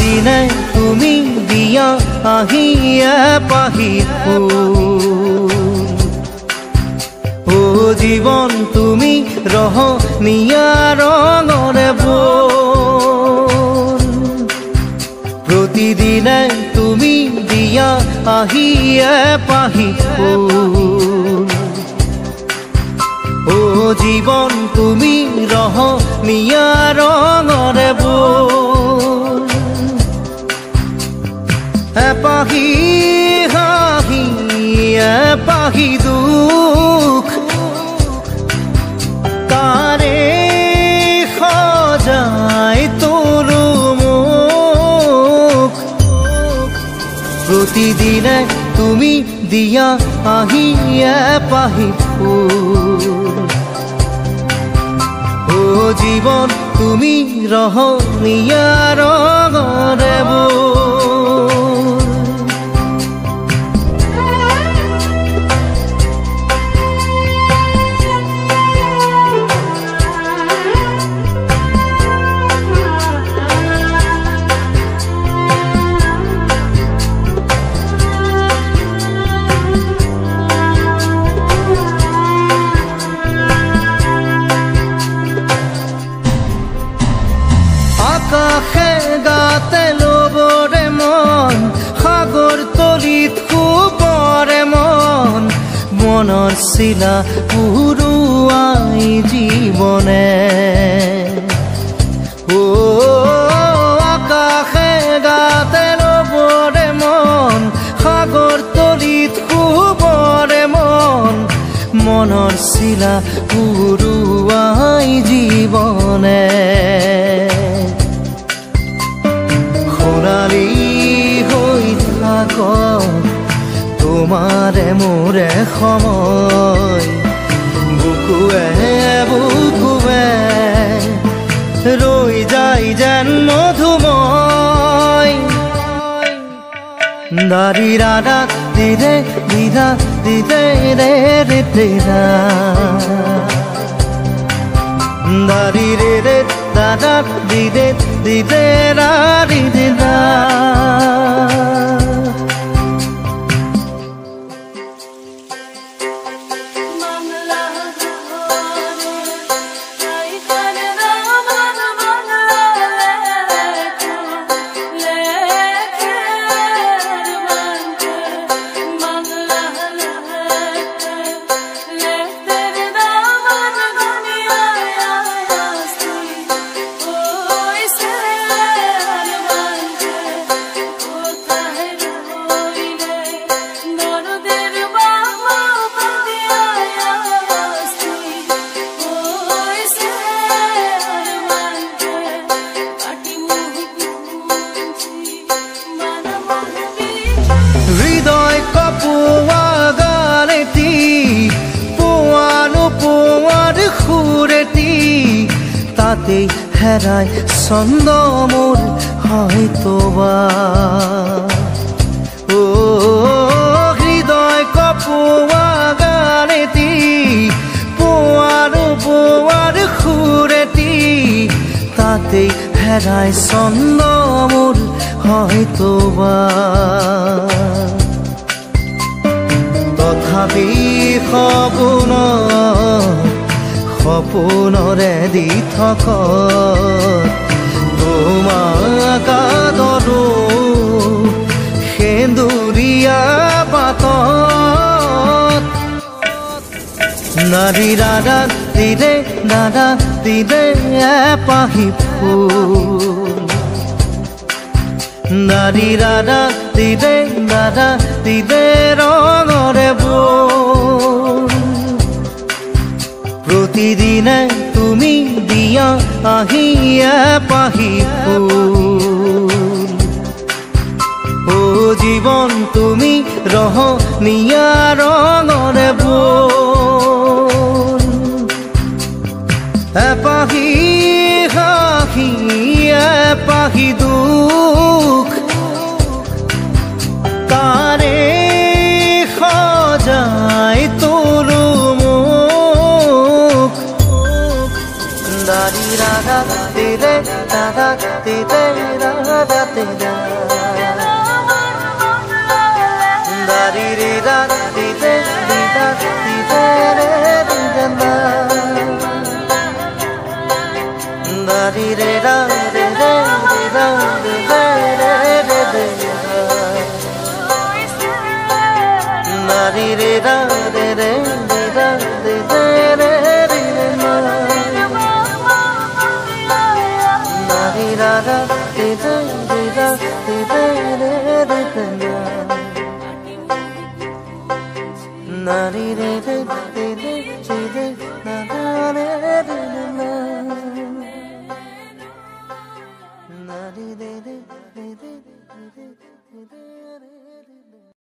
প্ৰতিদিনে তুমি দিয়া আহিয়ে পাহি ফুল ও জীৱন তুমি ৰহনীয়া ৰঙৰে বোল প্ৰতিদিনে তুমি দিয়া আহিয়ে পাহি ফুল ও জীৱন তুমি ৰহনীয়া ৰঙৰে বোল এপাহি হাঁহি এপাহি দুখ তাৰে সজাই তোলো মোক প্ৰতিদিনে তুমি দিয়া আহিয়ে পাহি ফুল ও জীৱন তুমি ৰহনীয়া ৰঙৰে বোল আকাশে গাতে লবৰে মন সাগৰ তলিত শুবৰে মন মনৰ চিলা উৰুৱাই জীৱনে ও আকাশে গাতে লবৰে মন সাগৰ তলিত শুবৰে মন মনৰ চিলা উৰুৱাই জীৱনে সোণালী হৈ থাক তোমাৰে মোৰে সময় বুকুৱে বুকুৱে ৰৈ যায় যেন মধুময় দাৰি ৰাধা দিদে দিদা দিদে ৰে ৰে তেৰা দাৰি ৰে ৰে দাদা দিদে দিদে ৰা দিদে ৰা হৃদয় কপোৱা গানেতি পোৱানো পোৱাৰ সুৰেতি তাতে হেৰাই ছন্দ মোৰ হয়তোবা ও হৃদয় কপোৱা গানেতি পোৱানো পোৱাৰ সুৰেতি তাতে হেৰাই ছন্দ মোৰ হয়তোবা তথাপি সপোনৰে দি থক তোমাক আদৰো সেন্দুৰীয়া বাটত নাৰী ৰাধা দিদে দাদা দিদে এপাহি ফুল নাৰী ৰাধা দিদে দাদা দিদে ৰঙৰে বোল প্ৰতিদিনে তুমি দিয়া আহিয়ে পাহি ফুল ও জীৱন তুমি ৰহনীয়া ৰঙৰে বোল এপাহি হাঁহি এপাহি দুখ তাৰে সজাই তোলো মোক দাৰি Radha di re da da di re da da di da da di re da di re di da di re di da da di re da di re di da di re di da di re da di re di da di re di da da da da da da da da